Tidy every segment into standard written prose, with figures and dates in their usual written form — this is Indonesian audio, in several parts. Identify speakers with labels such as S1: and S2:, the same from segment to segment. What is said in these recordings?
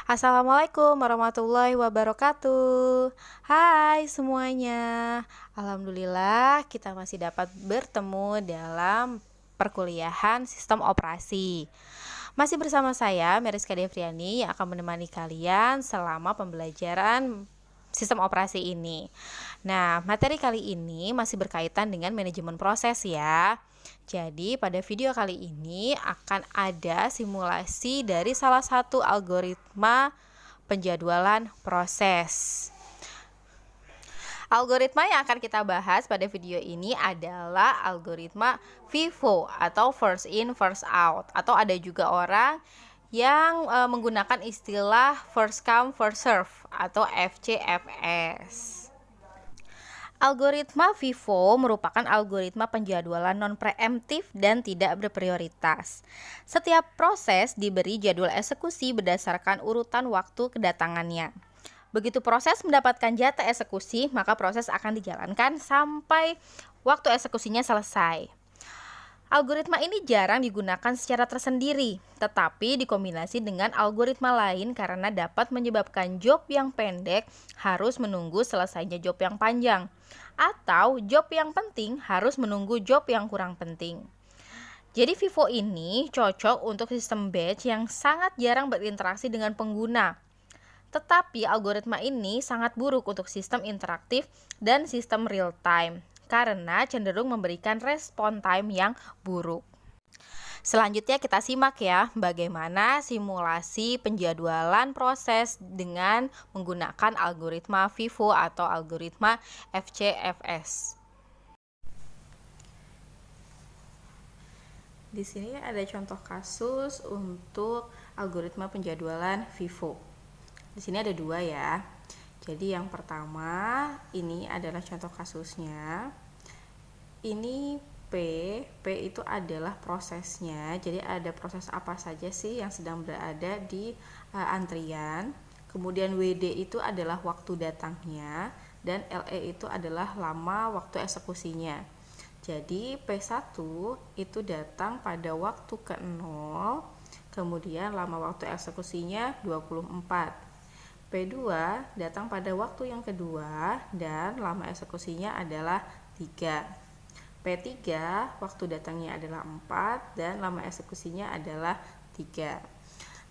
S1: Assalamualaikum warahmatullahi wabarakatuh. Hai semuanya. Alhamdulillah kita masih dapat bertemu dalam perkuliahan sistem operasi. Masih bersama saya Meriska Devriani yang akan menemani kalian selama pembelajaran sistem operasi ini. Nah, materi kali ini masih berkaitan dengan manajemen proses ya. Jadi pada video kali ini akan ada simulasi dari salah satu algoritma penjadwalan proses. Algoritma yang akan kita bahas pada video ini adalah algoritma FIFO atau first in first out, atau ada juga orang yang menggunakan istilah first come first serve atau FCFS. Algoritma FIFO merupakan algoritma penjadwalan non-preemptif dan tidak berprioritas. Setiap proses diberi jadwal eksekusi berdasarkan urutan waktu kedatangannya. Begitu proses mendapatkan jatah eksekusi, maka proses akan dijalankan sampai waktu eksekusinya selesai. Algoritma ini jarang digunakan secara tersendiri, tetapi dikombinasi dengan algoritma lain karena dapat menyebabkan job yang pendek harus menunggu selesainya job yang panjang, atau job yang penting harus menunggu job yang kurang penting. Jadi FIFO ini cocok untuk sistem batch yang sangat jarang berinteraksi dengan pengguna. Tetapi algoritma ini sangat buruk untuk sistem interaktif dan sistem real time karena cenderung memberikan respon time yang buruk. Selanjutnya kita simak ya bagaimana simulasi penjadwalan proses dengan menggunakan algoritma FIFO atau algoritma FCFS. Di sini ada contoh kasus untuk algoritma penjadwalan FIFO. Di sini ada dua ya. Jadi yang pertama ini adalah contoh kasusnya. Ini P itu adalah prosesnya. Jadi ada proses apa saja sih yang sedang berada di antrian. Kemudian WD itu adalah waktu datangnya dan LE itu adalah lama waktu eksekusinya. Jadi P1 itu datang pada waktu ke-0, kemudian lama waktu eksekusinya 24. P2 datang pada waktu yang kedua dan lama eksekusinya adalah 3. P3 waktu datangnya adalah 4 dan lama eksekusinya adalah 3.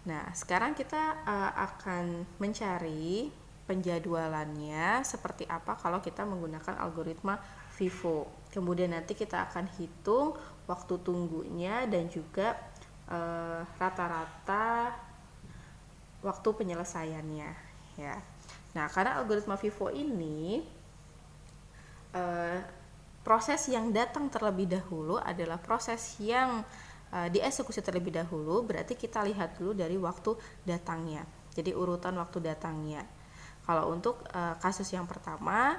S1: Nah, sekarang kita akan mencari penjadwalannya seperti apa kalau kita menggunakan algoritma FIFO. Kemudian nanti kita akan hitung waktu tunggunya dan juga rata-rata waktu penyelesaiannya ya. Nah, karena algoritma FIFO ini proses yang datang terlebih dahulu adalah proses yang dieksekusi terlebih dahulu, berarti kita lihat dulu dari waktu datangnya. Jadi urutan waktu datangnya. Kalau untuk kasus yang pertama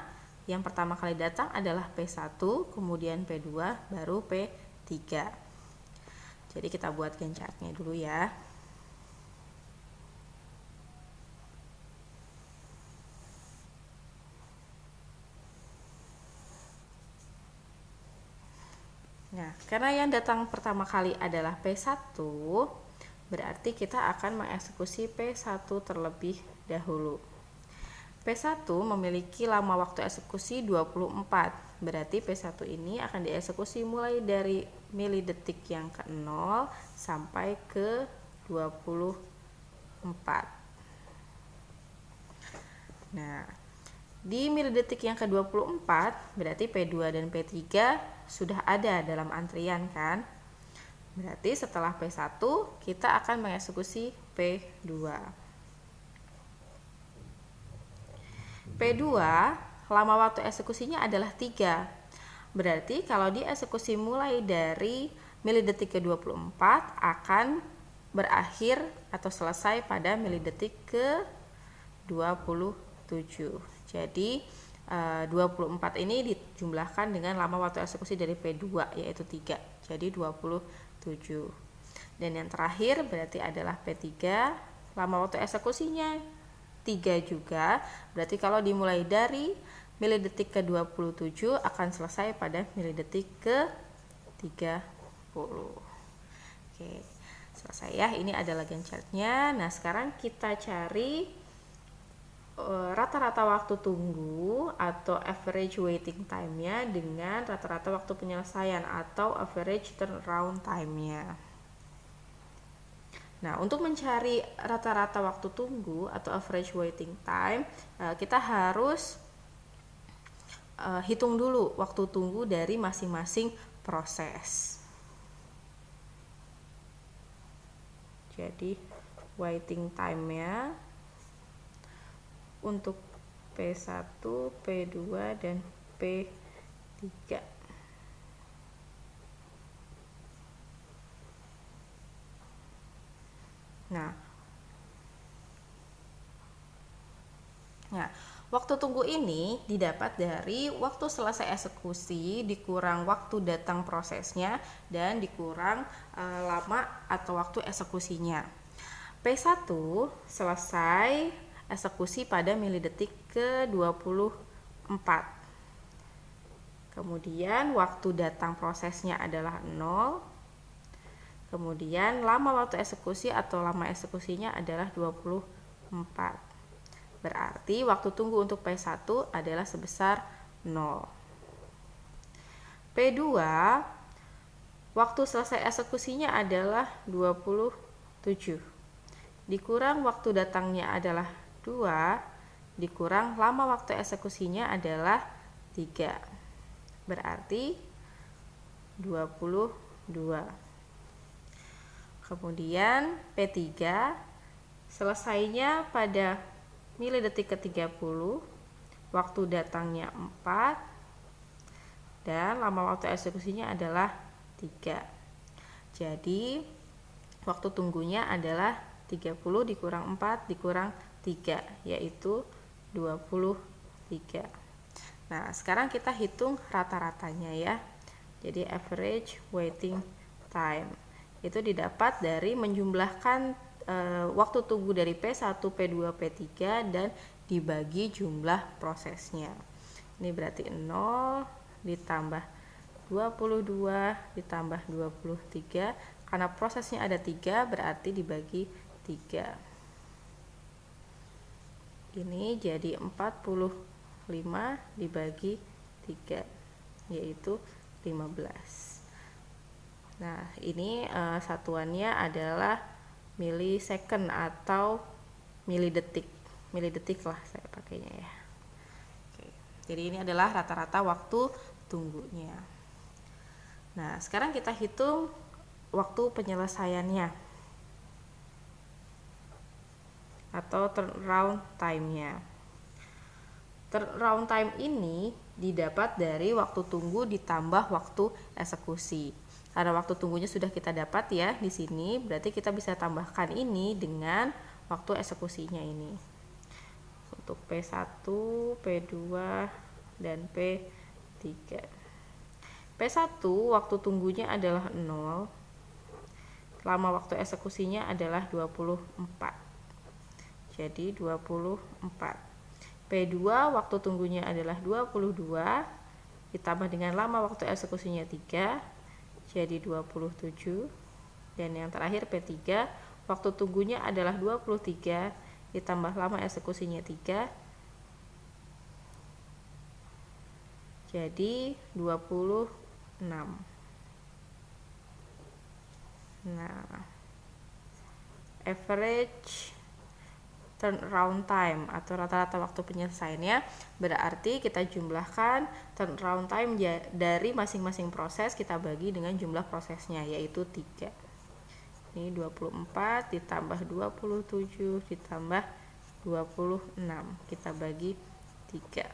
S1: kali datang adalah P1, kemudian P2, baru P3. Jadi kita buat Gantt chart-nya dulu ya. Nah, karena yang datang pertama kali adalah P1, berarti kita akan mengeksekusi P1 terlebih dahulu. P1 memiliki lama waktu eksekusi 24, berarti P1 ini akan dieksekusi mulai dari milidetik yang ke-0 sampai ke 24. Nah, di milidetik yang ke-24 berarti P2 dan P3 sudah ada dalam antrian kan? Berarti setelah P1 kita akan mengeksekusi P2. P2 lama waktu eksekusinya adalah 3. Berarti kalau dieksekusi mulai dari milidetik ke-24 akan berakhir atau selesai pada milidetik ke-27. Jadi 24 ini dijumlahkan dengan lama waktu eksekusi dari P2 yaitu 3. Jadi 27. Dan yang terakhir berarti adalah P3, lama waktu eksekusinya 3 juga. Berarti kalau dimulai dari milidetik ke-27 akan selesai pada milidetik ke-30. Oke. Selesai ya, ini adalah Gantt chart-nya. Nah, sekarang kita cari rata-rata waktu tunggu atau average waiting time-nya dengan rata-rata waktu penyelesaian atau average turnaround time-nya. Nah, untuk mencari rata-rata waktu tunggu atau average waiting time, kita harus hitung dulu waktu tunggu dari masing-masing proses. Jadi, waiting time-nya untuk P1, P2, dan P3. Nah, waktu tunggu ini didapat dari waktu selesai eksekusi dikurang waktu datang prosesnya dan dikurang lama atau waktu eksekusinya. P1 selesai eksekusi pada milidetik ke-24. Kemudian waktu datang prosesnya adalah 0. Kemudian lama waktu eksekusi atau lama eksekusinya adalah 24. Berarti waktu tunggu untuk P1 adalah sebesar 0. P2 waktu selesai eksekusinya adalah 27. Dikurang waktu datangnya adalah 2, dikurang lama waktu eksekusinya adalah 3. Berarti 22. Kemudian P3 selesainya pada milidetik ke-30, waktu datangnya 4, dan lama waktu eksekusinya adalah 3. Jadi waktu tunggunya adalah 30 dikurang 4 dikurang 3, yaitu 23. Nah, sekarang kita hitung rata-ratanya ya. Jadi average waiting time itu didapat dari menjumlahkan waktu tunggu dari P1, P2, P3 dan dibagi jumlah prosesnya. Ini berarti 0 ditambah 22 ditambah 23. Karena prosesnya ada 3 berarti dibagi 3. Ini jadi 45 dibagi 3, yaitu 15. Nah, ini satuannya adalah milisecond atau milidetik. Milidetik lah saya pakainya ya. Oke. Jadi ini adalah rata-rata waktu tunggunya. Nah, sekarang kita hitung waktu penyelesaiannya atau turnaround time-nya. Turnaround time ini didapat dari waktu tunggu ditambah waktu eksekusi. Karena waktu tunggunya sudah kita dapat ya di sini, berarti kita bisa tambahkan ini dengan waktu eksekusinya ini. Untuk P1, P2, dan P3. P1 waktu tunggunya adalah 0. Lama waktu eksekusinya adalah 24. Jadi 24. P2 waktu tunggunya adalah 22 ditambah dengan lama waktu eksekusinya 3, jadi 27. Dan yang terakhir P3 waktu tunggunya adalah 23 ditambah lama eksekusinya 3, jadi 26. Nah, average turnaround time atau rata-rata waktu penyelesaiannya berarti kita jumlahkan turnaround time dari masing-masing proses, kita bagi dengan jumlah prosesnya yaitu 3. Ini 24 ditambah 27 ditambah 26, kita bagi 3.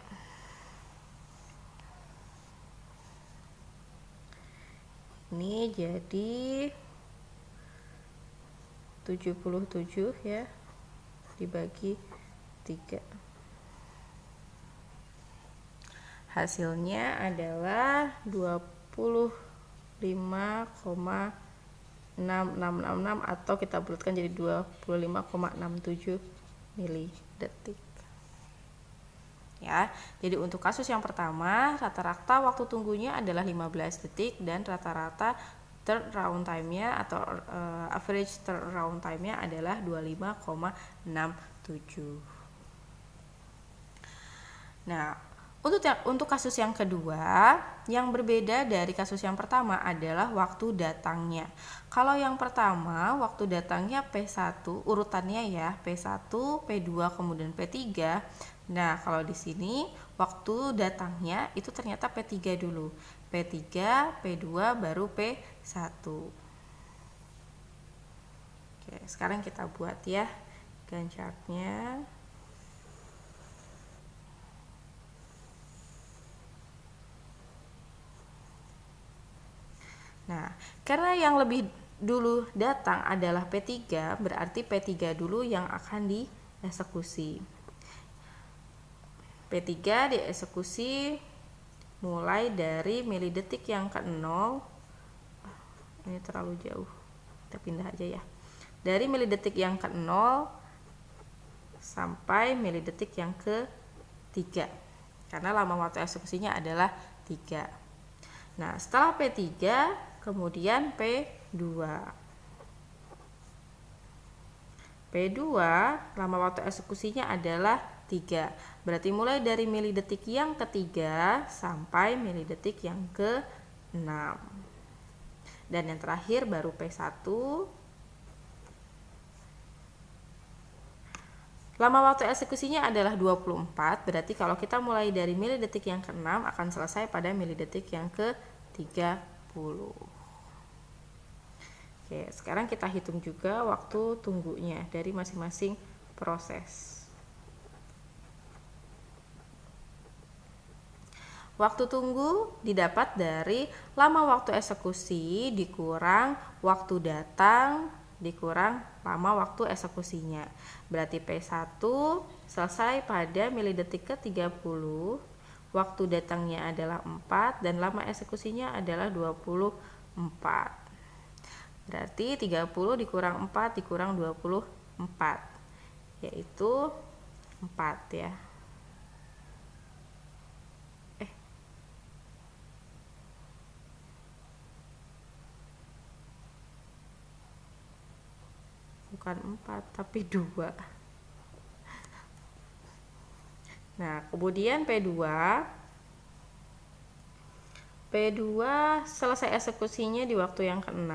S1: Ini jadi 77 ya, dibagi 3. Hasilnya adalah 25,6666 atau kita bulatkan jadi 25,67 milidetik. Ya, jadi untuk kasus yang pertama rata-rata waktu tunggunya adalah 15 detik dan rata-rata turnaround time-nya atau average turnaround time-nya adalah 25,67. Nah, untuk kasus yang kedua, yang berbeda dari kasus yang pertama adalah waktu datangnya. Kalau yang pertama, waktu datangnya P1, urutannya ya, P1, P2, kemudian P3. Nah, kalau di sini waktu datangnya itu ternyata P3 dulu. P3, P2, baru P1. Oke, sekarang kita buat ya Gantt chart-nya. Nah, karena yang lebih dulu datang adalah P3, berarti P3 dulu yang akan dieksekusi. P3 dieksekusi mulai dari milidetik yang ke-0. Ini terlalu jauh, kita pindah aja ya. Dari milidetik yang ke-0 sampai milidetik yang ke-3, karena lama waktu eksekusinya adalah 3. Nah, setelah P3 kemudian P2. P2 lama waktu eksekusinya adalah 3. Berarti mulai dari milidetik yang ketiga sampai milidetik yang ke-6. Dan yang terakhir baru P1. Lama waktu eksekusinya adalah 24. Berarti kalau kita mulai dari milidetik yang ke-6 akan selesai pada milidetik yang ke-30. Oke, sekarang kita hitung juga waktu tunggunya dari masing-masing proses. Waktu tunggu didapat dari lama waktu eksekusi dikurang waktu datang dikurang lama waktu eksekusinya. Berarti P1 selesai pada milidetik ke-30, waktu datangnya adalah 4 dan lama eksekusinya adalah 24. Berarti 30 dikurang 4 dikurang 24, yaitu 4 ya. Bukan 4 tapi 2. Nah, kemudian P2 selesai eksekusinya di waktu yang ke-6.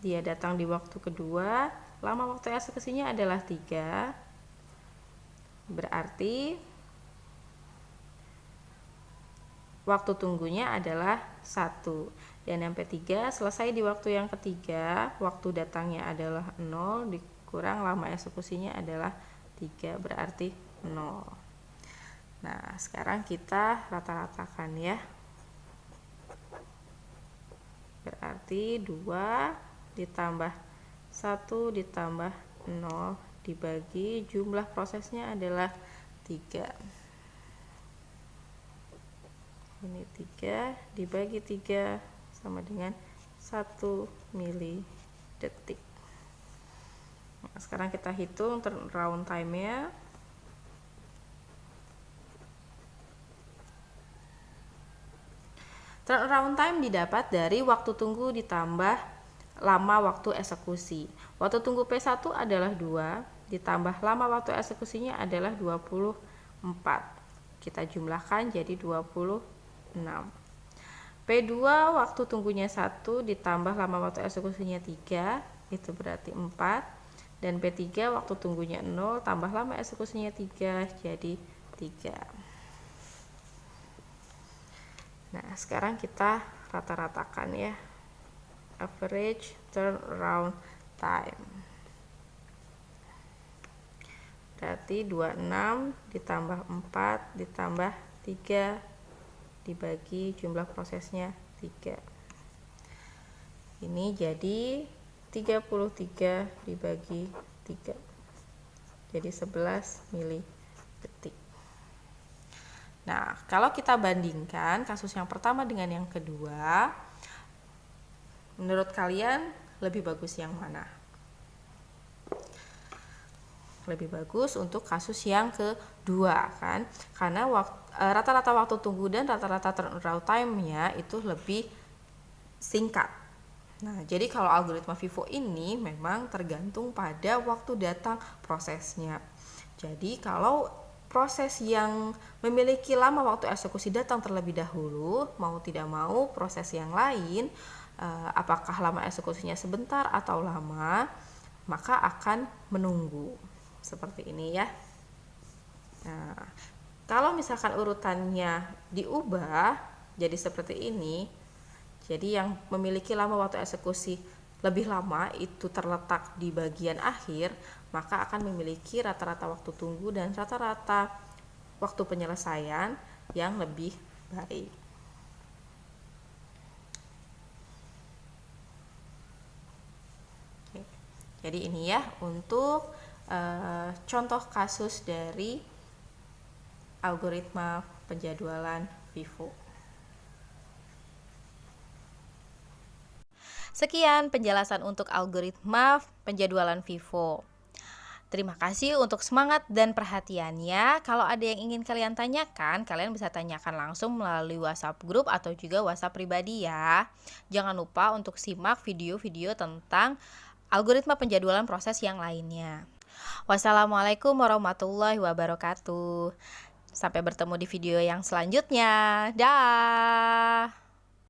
S1: Dia datang di waktu kedua, lama waktu eksekusinya adalah 3. Berarti waktu tunggunya adalah 1. Dan yang P3 selesai di waktu yang ketiga, waktu datangnya adalah 0 dikurang lama eksekusinya adalah 3, berarti 0. Nah, sekarang kita rata-ratakan ya. Berarti 2 ditambah 1 ditambah 0 dibagi jumlah prosesnya adalah 3. Ini 3 dibagi 3 sama dengan 1 milidetik. Nah, sekarang kita hitung turnaround time-nya. Turnaround time didapat dari waktu tunggu ditambah lama waktu eksekusi. Waktu tunggu P1 adalah 2, ditambah lama waktu eksekusinya adalah 24. Kita jumlahkan jadi 26. P2 waktu tunggunya 1 ditambah lama waktu eksekusinya 3, itu berarti 4. Dan P3 waktu tunggunya 0 tambah lama eksekusinya 3, jadi 3. Nah, sekarang kita rata-ratakan ya. Average turnaround time. Berarti 26 ditambah 4 ditambah 3 dibagi jumlah prosesnya 3. Ini jadi 33 dibagi 3. Jadi 11 milidetik. Nah, kalau kita bandingkan kasus yang pertama dengan yang kedua, menurut kalian lebih bagus yang mana? Lebih bagus untuk kasus yang kedua kan? Karena rata-rata waktu tunggu dan rata-rata turnaround time-nya itu lebih singkat. Nah, jadi kalau algoritma FIFO ini memang tergantung pada waktu datang prosesnya. Jadi kalau proses yang memiliki lama waktu eksekusi datang terlebih dahulu, mau tidak mau proses yang lain, apakah lama eksekusinya sebentar atau lama, maka akan menunggu. Seperti ini ya. Nah, kalau misalkan urutannya diubah jadi seperti ini, jadi yang memiliki lama waktu eksekusi lebih lama itu terletak di bagian akhir, maka akan memiliki rata-rata waktu tunggu dan rata-rata waktu penyelesaian yang lebih baik. Oke. Jadi ini ya untuk contoh kasus dari algoritma penjadwalan FIFO. Sekian penjelasan untuk algoritma penjadwalan FIFO. Terima kasih untuk semangat dan perhatiannya. Kalau ada yang ingin kalian tanyakan, kalian bisa tanyakan langsung melalui WhatsApp grup atau juga WhatsApp pribadi ya. Jangan lupa untuk simak video-video tentang algoritma penjadwalan proses yang lainnya. Wassalamualaikum warahmatullahi wabarakatuh. Sampai bertemu di video yang selanjutnya. Dah.